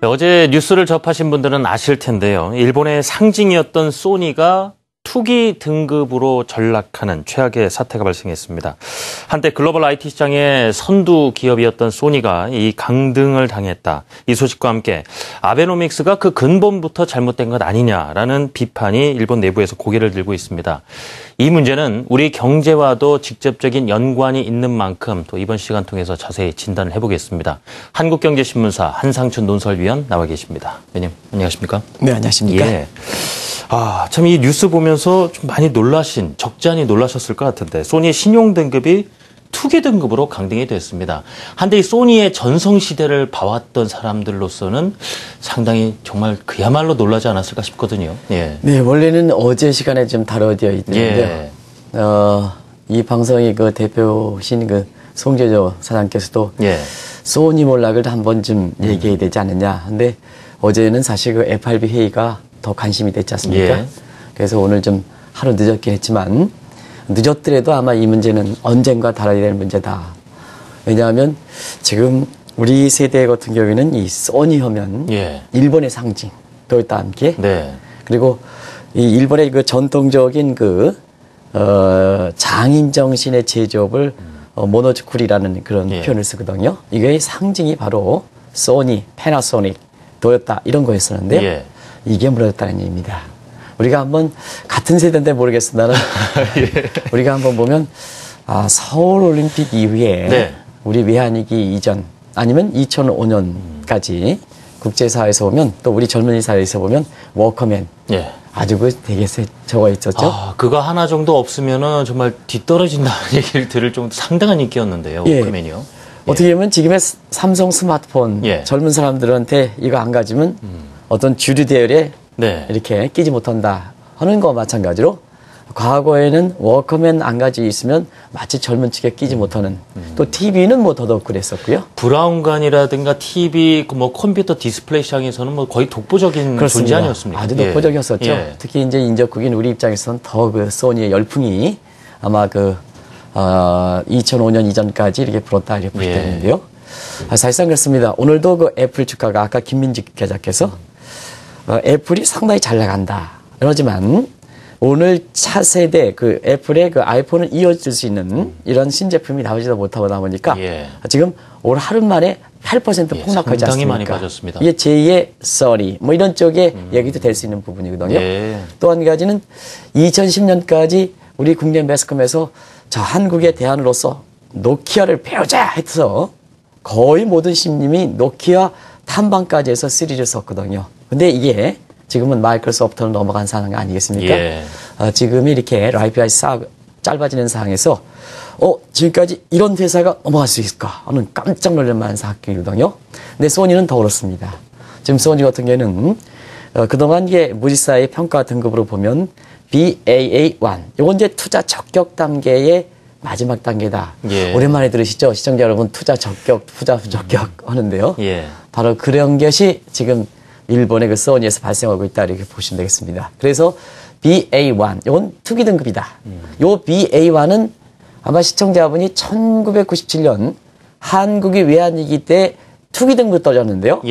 어제 뉴스를 접하신 분들은 아실 텐데요. 일본의 상징이었던 소니가 투기 등급으로 전락하는 최악의 사태가 발생했습니다. 한때 글로벌 IT 시장의 선두 기업이었던 소니가 이 강등을 당했다. 이 소식과 함께 아베노믹스가 그 근본부터 잘못된 것 아니냐라는 비판이 일본 내부에서 고개를 들고 있습니다. 이 문제는 우리 경제와도 직접적인 연관이 있는 만큼 또 이번 시간 통해서 자세히 진단을 해보겠습니다. 한국경제신문사 한상춘 논설위원 나와 계십니다. 위원님, 안녕하십니까? 네, 안녕하십니까? 예. 참 이 뉴스 보면서 좀 많이 적지 않이 놀라셨을 것 같은데 소니의 신용 등급이 투기 등급으로 강등이 됐습니다. 한데 이 소니의 전성시대를 봐왔던 사람들로서는 상당히 정말 그야말로 놀라지 않았을까 싶거든요. 예. 네, 원래는 어제 시간에 좀 다뤄져 있는데요. 이 방송의 그 대표신 그 송재조 사장께서도 소니 몰락을 한 번쯤 얘기해야 되지 않느냐. 근데 어제는 사실 그 FRB 회의가 더 관심이 됐지 않습니까? 그래서 오늘 좀 하루 늦었긴 했지만 늦었더라도 아마 이 문제는 언젠가 다뤄야 될 문제다. 왜냐하면 지금 우리 세대 같은 경우에는 이 소니 하면 일본의 상징, 토요타 함께 그리고 이 일본의 그 전통적인 그 장인 정신의 제조업을 모노즈쿠리라는 그런 표현을 쓰거든요. 이게 상징이 바로 소니, 패나소닉, 토요타 이런 거였었는데 이게 무너졌다는 얘기입니다. 우리가 한번 같은 세대인데 모르겠어. 나는 우리가 한번 보면 서울 올림픽 이후에 우리 외환위기 이전 아니면 2005년까지 국제사회에서 보면 또 우리 젊은이 사회에서 보면 워커맨 아주 그 되게 적어 있었죠. 그거 하나 정도 없으면은 정말 뒤떨어진다는 얘기를 들을 정도 상당한 인기였는데요. 워커맨이요. 어떻게 보면 지금의 삼성 스마트폰 젊은 사람들한테 이거 안 가지면 어떤 주류 대열에 이렇게 끼지 못한다 하는 거와 마찬가지로 과거에는 워커맨 안 가지고 있으면 마치 젊은 층에 끼지 못하는 또 TV는 뭐 더더욱 그랬었고요. 브라운관이라든가 TV, 뭐 컴퓨터 디스플레이 시장에서는 뭐 거의 독보적인 존재 아니었습니까? 아주 독보적이었었죠. 특히 이제 인접국인 우리 입장에서는 더 그 소니의 열풍이 아마 그 2005년 이전까지 이렇게 불었다 이렇게 보시면 되는데요. 사실상 그렇습니다. 오늘도 그 애플 주가가 아까 김민직 기자께서 애플이 상당히 잘 나간다. 그러지만 오늘 차세대 그 애플의 그 아이폰을 이어줄 수 있는 이런 신제품이 나오지도 못하다 보니까 지금 올 하루 만에 8% 폭락하지 않습니까? 상당히 많이 빠졌습니다. 이게 제2의 써니 뭐 이런 쪽에 얘기도 될 수 있는 부분이거든요. 또 한 가지는 2010년까지 우리 국내 매스컴에서 저 한국의 대안으로서 노키아를 배우자 해서 거의 모든 신님이 노키아 탐방까지 해서 3G를 썼거든요. 근데 이게 지금은 마이크로소프트로 넘어간 상황 아니겠습니까? 지금 이렇게 라이프가 짧아지는 상황에서 지금까지 이런 회사가 넘어갈 수 있을까 하는 깜짝 놀랄 만한 사건이거든요. 근데 소니는 더 그렇습니다. 지금 소니 같은 경우에는 그동안 이게 무지사의 평가 등급으로 보면 BAA1 이건 이제 투자 적격 단계의 마지막 단계다. 오랜만에 들으시죠? 시청자 여러분 투자 적격, 투자 부적격 하는데요. 바로 그런 것이 지금 일본의 그 소니에서 발생하고 있다 이렇게 보시면 되겠습니다. 그래서 BA1 이건 투기 등급이다. 요 BA1은 아마 시청자분이 1997년 한국이 외환위기 때 투기 등급 떨어졌는데요.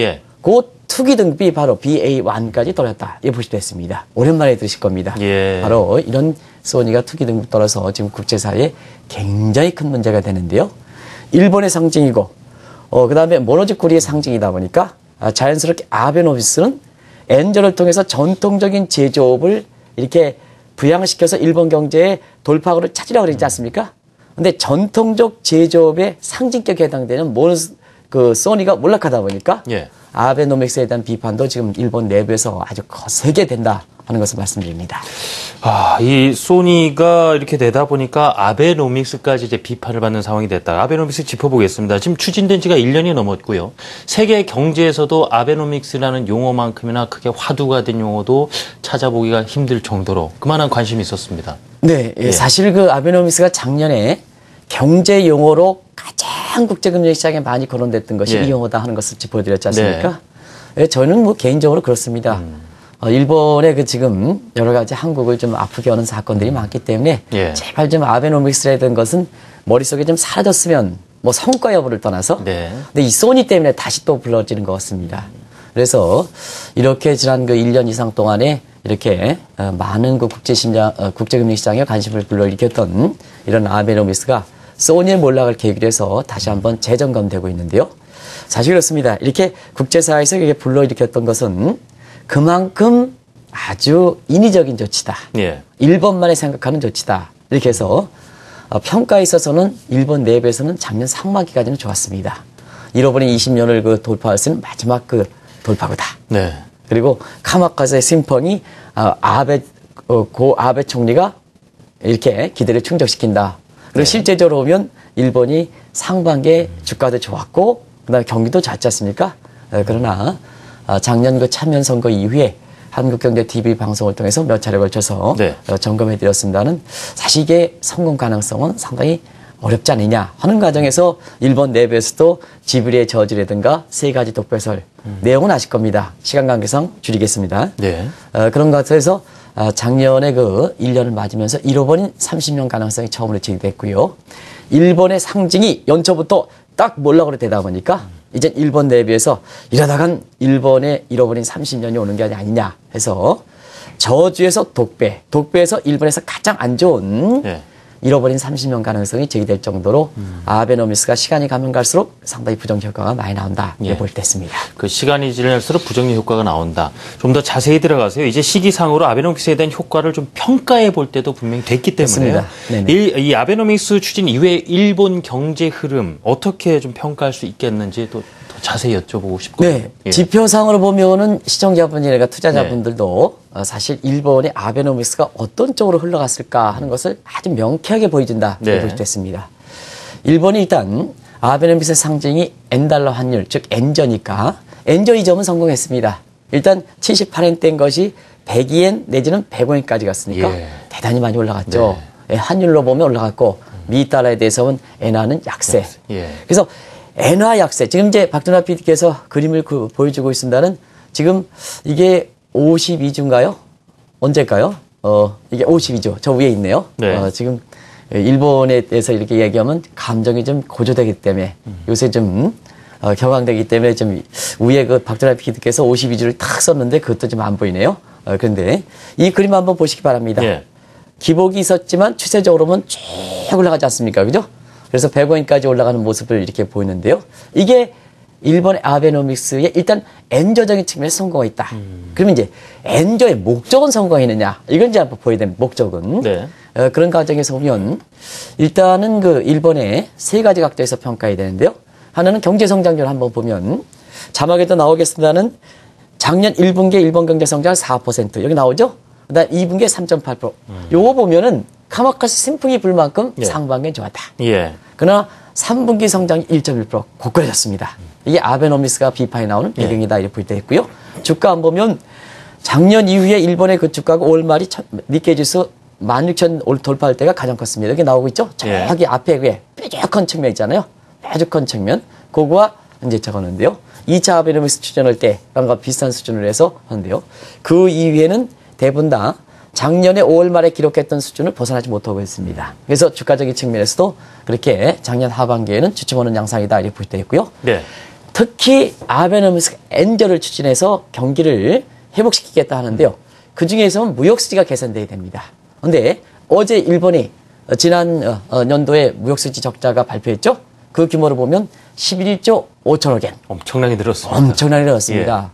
그 투기 등급이 바로 BA1까지 떨어졌다. 이렇게 보시면 됐습니다. 오랜만에 들으실 겁니다. 바로 이런 소니가 투기 등급 떨어져서 지금 국제사회에 굉장히 큰 문제가 되는데요. 일본의 상징이고 그 다음에 모노즈쿠리의 상징이다 보니까 자연스럽게 아베노믹스는 엔저를 통해서 전통적인 제조업을 이렇게 부양시켜서 일본 경제의 돌파구를 찾으려고 그러지 않습니까? 근데 전통적 제조업의 상징격에 해당되는 그 소니가 몰락하다 보니까 아베노믹스에 대한 비판도 지금 일본 내부에서 아주 거세게 된다 하는 것을 말씀드립니다. 이 소니가 이렇게 되다 보니까 아베노믹스까지 이제 비판을 받는 상황이 됐다. 아베노믹스 짚어보겠습니다. 지금 추진된 지가 1년이 넘었고요. 세계 경제에서도 아베노믹스라는 용어만큼이나 크게 화두가 된 용어도 찾아보기가 힘들 정도로 그만한 관심이 있었습니다. 사실 그 아베노믹스가 작년에 경제 용어로 가장 국제금융시장에 많이 거론됐던 것이 이 용어다 하는 것을 짚어드렸지 않습니까? 저는 뭐 개인적으로 그렇습니다. 일본의 그 지금 여러 가지 한국을 좀 아프게 하는 사건들이 많기 때문에 제발 좀 아베노믹스라는 것은 머릿속에 좀 사라졌으면 뭐 성과 여부를 떠나서 근데 이 소니 때문에 다시 또 불러지는 것 같습니다. 그래서 이렇게 지난 그 1년 이상 동안에 이렇게 많은 그 국제금융 시장에 관심을 불러일으켰던 이런 아베노미스가 소니의 몰락을 계기로 해서 다시 한번 재점검되고 있는데요. 사실 그렇습니다. 이렇게 국제사회에서 이렇게 불러일으켰던 것은 그만큼 아주 인위적인 조치다. 예. 일본만이 생각하는 조치다. 이렇게 해서 평가에 있어서는 일본 내부에서는 작년 상반기까지는 좋았습니다. 잃어버린 20년을 그 돌파할 수 있는 마지막 그 돌파구다. 네. 그리고 카마카즈의 심펑이 고 아베 총리가 이렇게 기대를 충족시킨다. 그리고 네. 실제적으로 보면 일본이 상반기에 주가도 좋았고 그다음에 경기도 좋지 않습니까? 그러나 작년 그 참여 선거 이후에 한국경제TV 방송을 통해서 몇 차례 걸쳐서 네. 점검해 드렸습니다는 사실 이게 성공 가능성은 상당히 어렵지 않느냐 하는 과정에서 일본 내부에서도 지브리의 저지라든가 세 가지 독배설 내용은 아실 겁니다. 시간 관계상 줄이겠습니다. 네. 그런 것 같아서 작년에 그 1년을 맞으면서 잃어버린 30년 가능성이 처음으로 제기됐고요. 일본의 상징이 연초부터 딱 몰락으로 되다 보니까 이제 일본 내부에서 이러다간 일본의 잃어버린 30년이 오는 게 아니냐 해서 저주에서 독배에서 일본에서 가장 안 좋은 네. 잃어버린 30년 가능성이 제기될 정도로 아베노미스가 시간이 가면 갈수록 상당히 부정 효과가 많이 나온다. 이렇게 볼 때 있습니다. 그 시간이 지날수록 부정의 효과가 나온다. 좀 더 자세히 들어가세요. 이제 시기상으로 아베노믹스에 대한 효과를 좀 평가해 볼 때도 분명히 됐기 때문에요. 이 아베노믹스 추진 이후에 일본 경제 흐름 어떻게 좀 평가할 수 있겠는지 또 자세히 여쭤보고 싶거든요. 네. 예. 지표상으로 보면은 시청자분이나 투자자분들도 사실 일본의 아베노믹스가 어떤 쪽으로 흘러갔을까 하는 것을 아주 명쾌하게 보여준다. 이렇게 볼 수 있습니다. 일본이 일단 아베노믹스의 상징이 엔달러 환율, 즉 엔저니까 엔저 이점은 성공했습니다. 일단 78엔대인 것이 102엔 내지는 105엔까지 갔으니까 대단히 많이 올라갔죠. 네. 환율로 보면 올라갔고 미달러에 대해서는 엔화는 약세. 그래서 엔화 약세. 지금 이제 박준하 PD께서 그림을 보여주고 있습니다는 지금 이게 52주인가요? 언제일까요? 이게 52주. 저 위에 있네요. 네. 지금 일본에 대해서 이렇게 얘기하면 감정이 좀 고조되기 때문에 요새 좀 격앙되기 때문에 좀 위에 그 박준하 PD께서 52주를 탁 썼는데 그것도 좀 안 보이네요. 그런데 이 그림 한번 보시기 바랍니다. 예. 기복이 있었지만 추세적으로는 쭉 올라가지 않습니까? 그죠? 그래서 100원까지 올라가는 모습을 이렇게 보이는데요. 이게 일본의 아베노믹스의 일단 엔저적인 측면에서 성공했다. 그러면 이제 엔저의 목적은 성공했느냐? 이건 이제 한번 보여야 됩니다. 목적은. 네. 그런 과정에서 보면 일단은 그 일본의 세 가지 각도에서 평가해야 되는데요. 하나는 경제성장률 한번 보면 자막에도 나오겠습니다는 작년 1분기에 일본 경제성장 4% 여기 나오죠? 그다음 2분기에 3.8%. 요거 보면은 카마카스 심풍이 불 만큼 상반기는 좋았다. 예. 그러나 3분기 성장이 1.1% 고꾸라졌습니다. 이게 아베노미스가 비판이 나오는 배경이다 이렇게 볼 때 있고요. 주가 안 보면 작년 이후에 일본의 그 주가가 5월 말이 니케이지수 16,000 돌파할 때가 가장 컸습니다. 여기 나오고 있죠? 저기 앞에 위에 뾰족한 측면 있잖아요. 뾰족한 측면. 그거와 이제 적었는데요. 2차 아베노미스 추진할 때랑과 비슷한 수준을 해서 하는데요. 그 이후에는 대부분 다 작년에 5월 말에 기록했던 수준을 벗어나지 못하고 있습니다. 그래서 주가적인 측면에서도 그렇게 작년 하반기에는 주춤하는 양상이다 이렇게 볼 때 있고요. 네. 특히 아베노미스 엔저를 추진해서 경기를 회복시키겠다 하는데요. 그 중에서는 무역수지가 개선돼야 됩니다. 그런데 어제 일본이 지난 연도에 무역수지 적자가 발표했죠. 그 규모를 보면 11조 5천억 엔. 엄청나게 늘었습니다. 엄청나게 늘었습니다.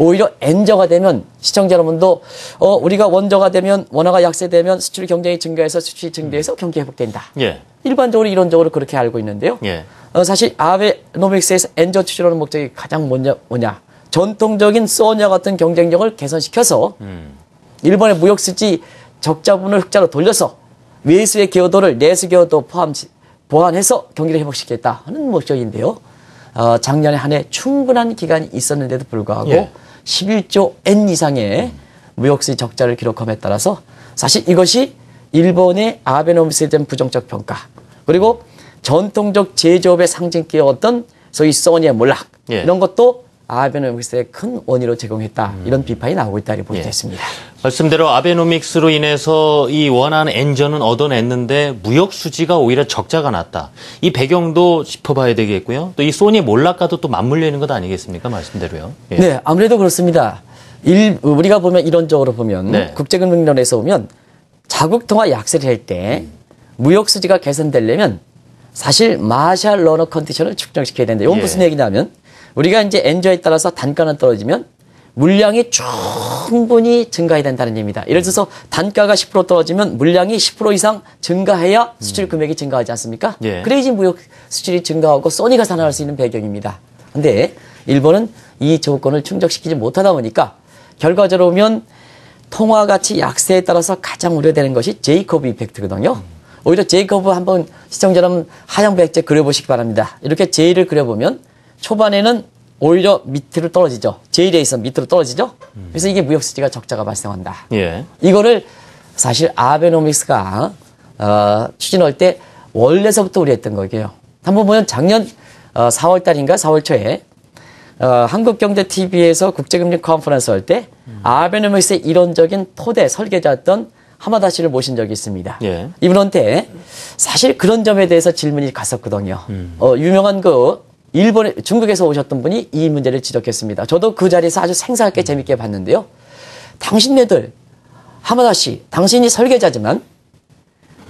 오히려 엔저가 되면 시청자 여러분도 우리가 원저가 되면 원화가 약세되면 수출 경쟁이 증가해서 수출이 증대해서 경기 회복된다. 예. 일반적으로 이론적으로 그렇게 알고 있는데요. 예. 사실 아베노믹스에서 엔저 추진하는 목적이 가장 뭐냐. 전통적인 소냐 같은 경쟁력을 개선시켜서 일본의 무역수지 적자분을 흑자로 돌려서 외수의 기여도를 내수 기여도 보완해서 경기를 회복시키겠다 하는 목적인데요. 작년에 한 해 충분한 기간이 있었는데도 불구하고 11조 엔 이상의 무역수지 적자를 기록함에 따라서 사실 이것이 일본의 아베노믹스에 대한 부정적 평가 그리고 전통적 제조업의 상징기였던 소위 소니의 몰락 이런 것도 아베노믹스의 큰 원인으로 제공했다. 이런 비판이 나오고 있다. 이렇게 보겠습니다. 말씀대로 아베노믹스로 인해서 이 원하는 엔저는 얻어냈는데 무역 수지가 오히려 적자가 났다. 이 배경도 짚어봐야 되겠고요. 또 이 소니 몰락과도 또 맞물려 있는 것 아니겠습니까? 말씀대로요. 예. 네, 아무래도 그렇습니다. 우리가 보면 이론적으로 보면 국제금융론에서 보면 자국 통화 약세를 할 때 무역 수지가 개선되려면 사실 마샬 러너 컨디션을 측정시켜야 된다. 이건 무슨 얘기냐면 우리가 이제 엔저에 따라서 단가는 떨어지면 물량이 충분히 증가해야 된다는 얘기입니다. 예를 들어서 단가가 10% 떨어지면 물량이 10% 이상 증가해야 수출 금액이 증가하지 않습니까? 그래야지 무역 수출이 증가하고 소니가 살아날 수 있는 배경입니다. 근데 일본은 이 조건을 충족시키지 못하다 보니까 결과적으로 보면 통화 가치 약세에 따라서 가장 우려되는 것이 제이코브 이펙트거든요. 오히려 제이코브 한번 시청자는 하향 백제 그려보시기 바랍니다. 이렇게 J를 그려보면 초반에는 오히려 밑으로 떨어지죠. J에 있어 밑으로 떨어지죠. 그래서 이게 무역 수지가 적자가 발생한다. 이거를 사실 아베노믹스가 추진할 때 원래서부터 우려했던 거예요. 한번 보면 작년 4월 달인가 4월 초에 한국경제TV에서 국제금융 컨퍼런스 할 때 아베노믹스의 이론적인 토대 설계자였던 하마다 씨를 모신 적이 있습니다. 이분한테 사실 그런 점에 대해서 질문이 갔었거든요. 유명한 중국에서 오셨던 분이 이 문제를 지적했습니다. 저도 그 자리에서 아주 생생하게 재밌게 봤는데요. 당신네들, 하마다 씨, 당신이 설계자지만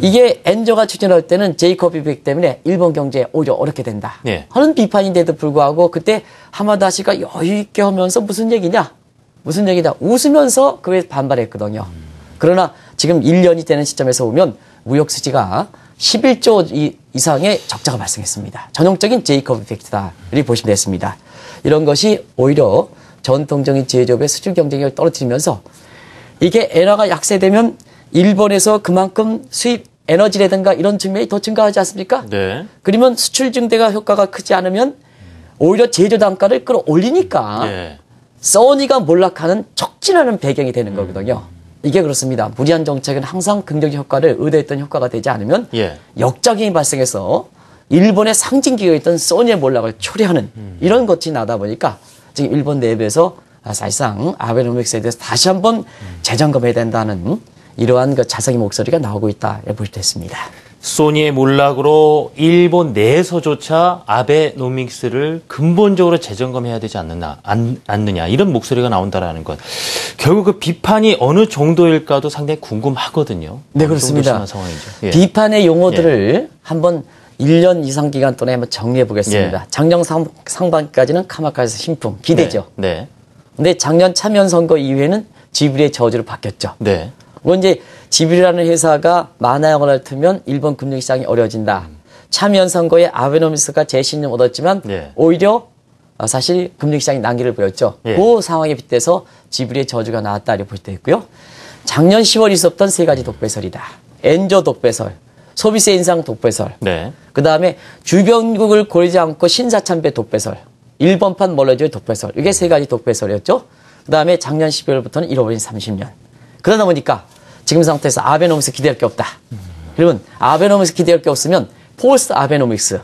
이게 엔저가 추진할 때는 제이코브 이펙트 때문에 일본 경제에 오히려 어렵게 된다. 하는 비판인데도 불구하고 그때 하마다 씨가 여유 있게 하면서 무슨 얘기냐? 웃으면서 그에 반발했거든요. 그러나 지금 1년이 되는 시점에서 보면 무역 수지가 11조 이상의 적자가 발생했습니다. 전형적인 제이코브 이펙트다. 이렇게 보시면 되겠습니다. 이런 것이 오히려 전통적인 제조업의 수출 경쟁력을 떨어뜨리면서 이게 엔화가 약세되면 일본에서 그만큼 수입 에너지라든가 이런 측면이 더 증가하지 않습니까? 그러면 수출 증대가 효과가 크지 않으면 오히려 제조 단가를 끌어올리니까 소니가 몰락하는 촉진하는 배경이 되는 거거든요. 이게 그렇습니다. 무리한 정책은 항상 긍정적 효과를 의도했던 효과가 되지 않으면 역작용이 발생해서 일본의 상징기업이었던 소니의 몰락을 초래하는 이런 것이 나다 보니까 지금 일본 내부에서 사실상 아베노믹스에 대해서 다시 한번 재점검해야 된다는 이러한 자성의 목소리가 나오고 있다 이렇게 볼 수 있습니다. 소니의 몰락으로 일본 내에서조차 아베노믹스를 근본적으로 재점검해야 되지 않느냐 이런 목소리가 나온다라는 것. 결국 그 비판이 어느 정도일까도 상당히 궁금하거든요. 네, 그렇습니다. 상황이죠. 비판의 용어들을 한번 1년 이상 기간 동안에 한번 정리해 보겠습니다. 작년 상반기까지는 카마카즈 신풍 기대죠. 근데 작년 참여 선거 이후에는 지브리의 저주로 바뀌었죠. 물론 이제 지브리라는 회사가 만화영화를 틀면 일본 금융시장이 어려워진다. 참여 선거에 아베노믹스가 재신임 얻었지만 오히려 사실 금융시장이 난기를 보였죠. 그 상황에 빗대서 지브리의 저주가 나왔다 이렇게 볼 때 있고요. 작년 10월 있었던 세 가지 독배설이다. 엔저 독배설, 소비세 인상 독배설, 그 다음에 주변국을 고리지 않고 신사참배 독배설, 일본판 몰라주의 독배설. 이게 세 가지 독배설이었죠. 그 다음에 작년 12월부터는 잃어버린 30년. 그러다 보니까 지금 상태에서 아베노믹스 기대할 게 없다. 그러면 아베노믹스 기대할 게 없으면 포스트 아베노믹스.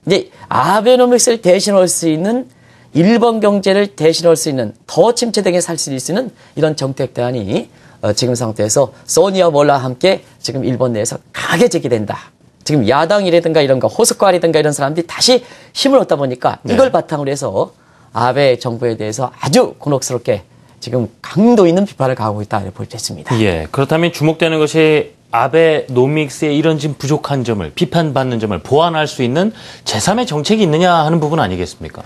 이제 아베노믹스를 대신할 수 있는 일본 경제를 대신할 수 있는 더 침체되게 살 수 있는 이런 정책 대안이 지금 상태에서 소니와 몰라와 함께 지금 일본 내에서 강하게 제기된다. 지금 야당이라든가 이런 거 호스과라든가 이런 사람들이 다시 힘을 얻다 보니까 이걸 바탕으로 해서 아베 정부에 대해서 아주 곤혹스럽게 지금 강도 있는 비판을 가하고 있다 이렇게 볼 수 있습니다. 그렇다면 주목되는 것이 아베노믹스의 이런 지금 부족한 점을 비판받는 점을 보완할 수 있는 제3의 정책이 있느냐 하는 부분 아니겠습니까?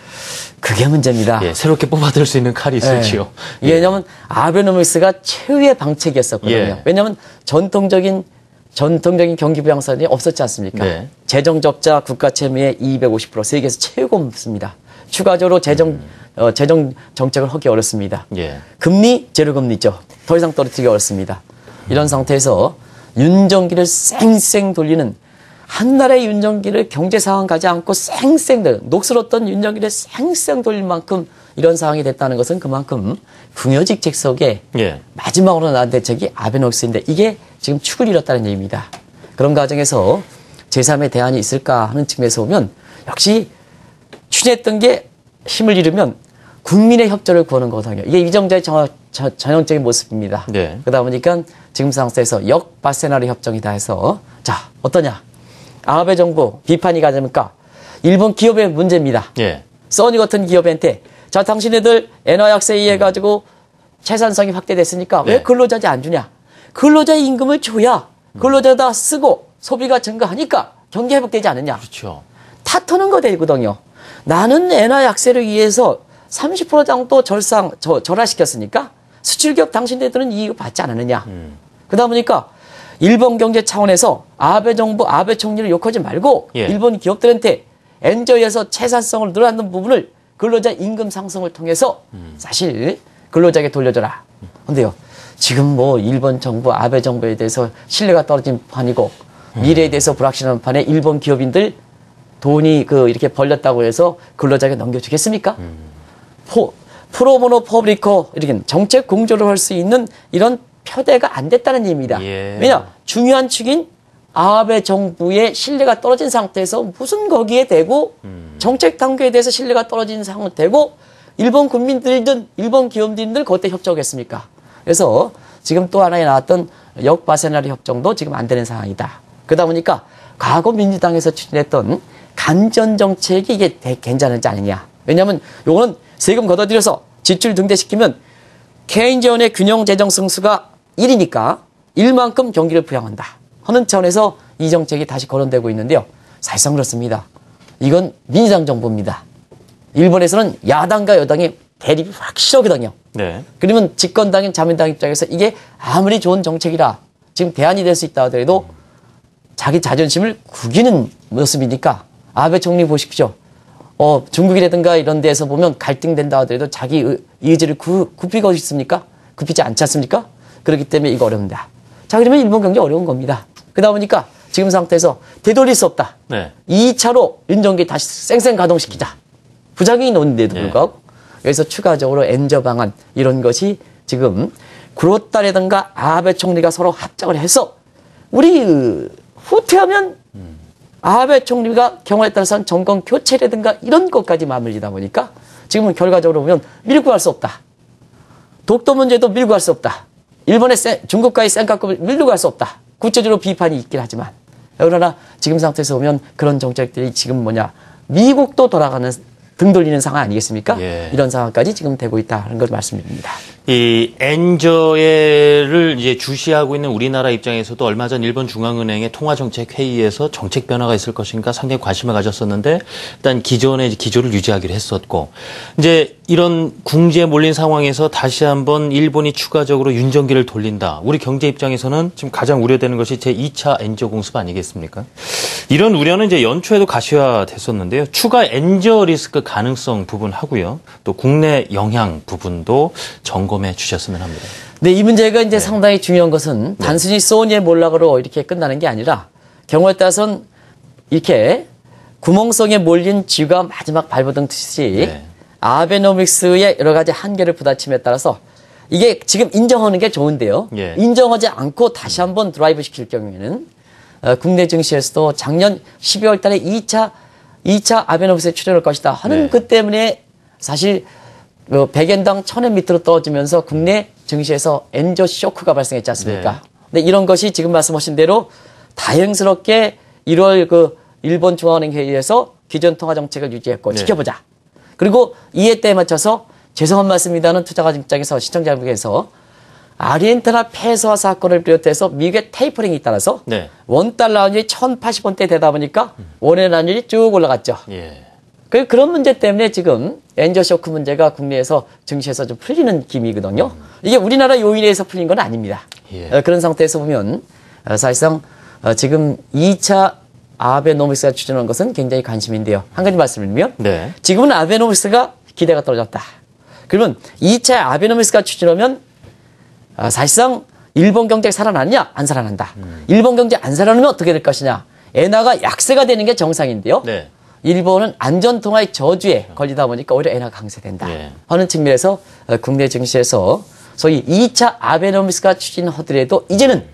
그게 문제입니다. 새롭게 뽑아들 수 있는 칼이 있을지요. 왜냐하면 아베노믹스가 최후의 방책이었었거든요. 왜냐하면 전통적인 경기 부양선이 없었지 않습니까? 재정 적자 국가 채무의 250% 세계에서 최고입니다. 추가적으로 재정 정책을 하기 어렵습니다. 금리 제로금리죠. 더 이상 떨어뜨리기 어렵습니다. 이런 상태에서 윤정기를 쌩쌩 돌리는 한나라의 윤정기를 경제 상황 가지 않고 녹슬었던 윤정기를 쌩쌩 돌릴 만큼 이런 상황이 됐다는 것은 그만큼 궁여직책 속에 마지막으로 나온 대책이 아베노믹스인데 이게 지금 축을 잃었다는 얘기입니다. 그런 과정에서 제3의 대안이 있을까 하는 측면에서 보면 역시 추진했던 게 힘을 잃으면 국민의 협조를 구하는 거거든요. 이게 이정자의 전형적인 모습입니다. 네. 그러다 보니까 지금 상태에서 역바세나리 협정이다 해서 자 어떠냐. 아베 정부 비판이 가자니까 일본 기업의 문제입니다. 예. 써니 같은 기업한테 자 당신네들 엔화 약세에 의해 가지고 채산성이 확대됐으니까 왜 근로자재 안 주냐. 근로자 임금을 줘야 근로자다 쓰고 소비가 증가하니까 경기 회복되지 않느냐. 그렇죠. 탓하는 거 되거든요. 나는 엔화 약세를 위해서 30% 정도 절하시켰으니까 수출기업 당신네들은 이익을 받지 않았느냐. 그러다 보니까 일본 경제 차원에서 아베 정부, 아베 총리를 욕하지 말고 예. 일본 기업들한테 엔저이에서 채산성을 늘어나는 부분을 근로자 임금 상승을 통해서 사실 근로자에게 돌려줘라. 근데요. 지금 뭐 일본 정부, 아베 정부에 대해서 신뢰가 떨어진 판이고 미래에 대해서 불확실한 판에 일본 기업인들 돈이 이렇게 벌렸다고 해서 근로자에게 넘겨주겠습니까? 프로모노 퍼블리커 이렇게 정책 공조를 할 수 있는 이런 표대가 안 됐다는 얘기입니다. 예. 왜냐? 중요한 축인 아베 정부의 신뢰가 떨어진 상태에서 무슨 거기에 대고 정책 당국에 대해서 신뢰가 떨어진 상태고 일본 국민들이든 일본 기업인들 그때 협조하겠습니까? 그래서 지금 또 하나에 나왔던 역바세나리 협정도 지금 안 되는 상황이다. 그러다 보니까 과거 민주당에서 추진했던 간전 정책이 이게 괜찮은지 아니냐. 왜냐하면 요거는 세금 걷어들여서 지출 등대시키면 케인즈원의 균형 재정 승수가 1이니까 1만큼 경기를 부양한다 하는 차원에서 이 정책이 다시 거론되고 있는데요. 사실상 그렇습니다. 이건 민주당 정부입니다. 일본에서는 야당과 여당의 대립이 확실하거든요. 네. 그러면 집권당인 자민당 입장에서 이게 아무리 좋은 정책이라 지금 대안이 될 수 있다 하더라도 자기 자존심을 구기는 모습이니까 아베 총리 보십시오. 중국이라든가 이런 데서 보면 갈등된다 하더라도 자기 의지를 굽히고 있습니까? 굽히지 않지 않습니까? 그렇기 때문에 이거 어렵다. 자, 그러면 일본 경제 어려운 겁니다. 그러다 보니까 지금 상태에서 되돌릴 수 없다. 네. 2차로 윤전기 다시 쌩쌩 가동시키자. 부작용이 나오는데도 불구하고 여기서 추가적으로 엔저 방안 이런 것이 지금 구로다라든가 아베 총리가 서로 합작을 해서 우리 후퇴하면 아베 총리가 경우에 따라서는 정권 교체라든가 이런 것까지 맞물리다 보니까 지금은 결과적으로 보면 밀고 갈 수 없다. 독도 문제도 밀고 갈 수 없다. 일본의 중국과의 쌩까급을 밀고 갈 수 없다. 구체적으로 비판이 있긴 하지만 그러나 지금 상태에서 보면 그런 정책들이 지금 미국도 돌아가는 등 돌리는 상황 아니겠습니까? 예. 이런 상황까지 지금 되고 있다는 걸 말씀드립니다. 이 엔저를 이제 주시하고 있는 우리나라 입장에서도 얼마 전 일본 중앙은행의 통화정책회의에서 정책 변화가 있을 것인가 상당히 관심을 가졌었는데 일단 기존의 기조를 유지하기로 했었고 이제 이런 궁지에 몰린 상황에서 다시 한번 일본이 추가적으로 윤전기를 돌린다. 우리 경제 입장에서는 지금 가장 우려되는 것이 제2차 엔저 공습 아니겠습니까? 이런 우려는 이제 연초에도 가시화됐었는데요. 추가 엔저 리스크 가능성 부분 하고요. 또 국내 영향 부분도 점검해 주셨으면 합니다. 네, 이 문제가 이제 상당히 중요한 것은 단순히 소니의 몰락으로 이렇게 끝나는 게 아니라 경우에 따라서는 이렇게 구멍성에 몰린 쥐가 마지막 발버둥 듯이 아베노믹스의 여러 가지 한계를 부딪힘에 따라서 이게 지금 인정하는 게 좋은데요. 인정하지 않고 다시 한번 드라이브 시킬 경우에는 국내 증시에서도 작년 12월 달에 2차 아베노믹스에 출연할 것이다 하는 그 때문에 사실 100엔당 1000엔 밑으로 떨어지면서 국내 증시에서 엔저 쇼크가 발생했지 않습니까? 근데 이런 것이 지금 말씀하신 대로 다행스럽게 1월 일본 중앙은행 회의에서 기존 통화 정책을 유지했고 지켜보자. 그리고 이해 때에 맞춰서 죄송한 말씀입니다는 투자가 입장에서 시청자분께서 아르헨티나 폐쇄화 사건을 비롯해서 미국의 테이퍼링이 따라서 원달러 환율이 1080원대 되다 보니까 원의 환율이 쭉 올라갔죠. 그런 문제 때문에 지금 엔저 쇼크 문제가 국내에서 증시에서 좀 풀리는 기미거든요. 이게 우리나라 요인에 의해서 풀린 건 아닙니다. 그런 상태에서 보면 사실상 지금 2차 아베노믹스가 추진한 것은 굉장히 관심인데요. 한 가지 말씀을 드리면 지금은 아베노믹스가 기대가 떨어졌다. 그러면 2차 아베노믹스가 추진하면 사실상 일본 경제가 살아나느냐? 안 살아난다. 일본 경제 안 살아나면 어떻게 될 것이냐? 엔화가 약세가 되는 게 정상인데요. 일본은 안전통화의 저주에 걸리다 보니까 오히려 엔화가 강세된다 하는 측면에서 국내 증시에서 소위 2차 아베노믹스가 추진하더라도 이제는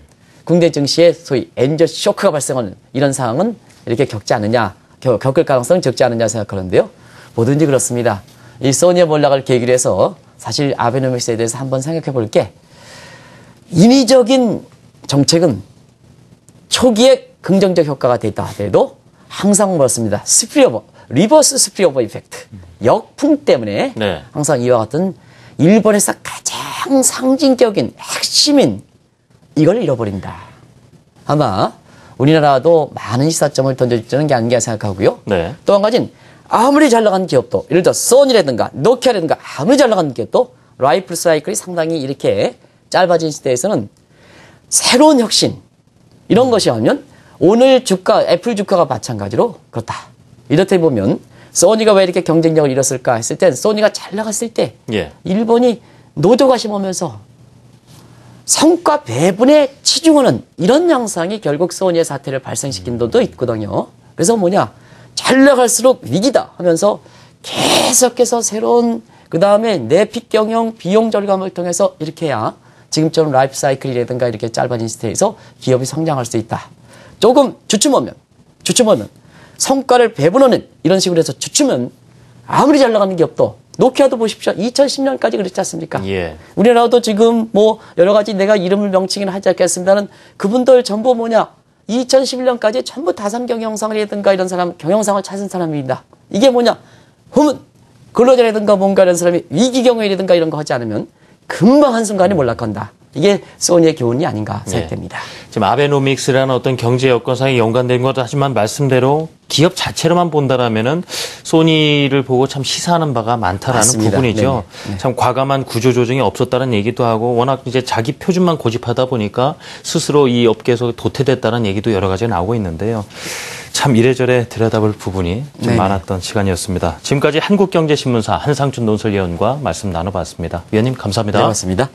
국내 증시에 소위 엔저 쇼크가 발생하는 이런 상황은 이렇게 겪지 않느냐, 겪을 가능성은 적지 않느냐 생각하는데요. 뭐든지 그렇습니다. 이 소니의 몰락을 계기로 해서 사실 아베노믹스에 대해서 한번 생각해 볼 게 인위적인 정책은 초기에 긍정적 효과가 됐다 하더라도 항상 그렇습니다. 리버스 스피오버 이펙트. 역풍 때문에 네. 항상 이와 같은 일본에서 가장 상징적인 핵심인 이걸 잃어버린다. 아마 우리나라도 많은 시사점을 던져주는 게 아닌가 생각하고요. 네. 또 한 가지는 아무리 잘 나가는 기업도 예를 들어 소니라든가 노키아라든가 아무리 잘 나가는 기업도 라이프 사이클이 상당히 이렇게 짧아진 시대에서는 새로운 혁신 이런 것이 하면 오늘 주가 애플 주가가 마찬가지로 그렇다. 이렇게 보면 소니가 왜 이렇게 경쟁력을 잃었을까 했을 땐 소니가 잘 나갔을 때 예. 일본이 노조가 심으면서 성과 배분에 치중하는 이런 양상이 결국 소니의 사태를 발생시킨 것도 있거든요. 그래서 뭐냐 잘 나갈수록 위기다 하면서 계속해서 새로운 그 다음에 내픽 경영 비용 절감을 통해서 이렇게 해야 지금처럼 라이프 사이클이라든가 이렇게 짧아진 시대에서 기업이 성장할 수 있다. 조금 주춤하면 성과를 배분하는 이런 식으로 해서 주춤은 아무리 잘 나가는 기업도 노키아도 보십시오. 2010년까지 그랬지 않습니까? 예. 우리나라도 지금 뭐 여러 가지 내가 이름을 명칭은 하지 않겠습니다는 그분들 전부 뭐냐 2011년까지 전부 다산 경영상이라든가 이런 사람 경영상을 찾은 사람입니다. 이게 뭐냐 후문 근로자라든가 뭔가 이런 사람이 위기 경영이라든가 이런 거 하지 않으면 금방 한순간에 몰락한다. 이게 소니의 교훈이 아닌가 생각됩니다. 네. 지금 아베노믹스라는 어떤 경제 여건상에 연관된 것 하지만 말씀대로 기업 자체로만 본다라면은 소니를 보고 참 시사하는 바가 많다라는 맞습니다. 부분이죠. 네. 참 과감한 구조 조정이 없었다는 얘기도 하고 워낙 이제 자기 표준만 고집하다 보니까 스스로 이 업계에서 도태됐다는 얘기도 여러 가지 나오고 있는데요. 참 이래저래 들여다볼 부분이 좀 많았던 시간이었습니다. 지금까지 한국경제신문사 한상준 논설위원과 말씀 나눠봤습니다. 위원님 감사합니다. 네, 맞습니다.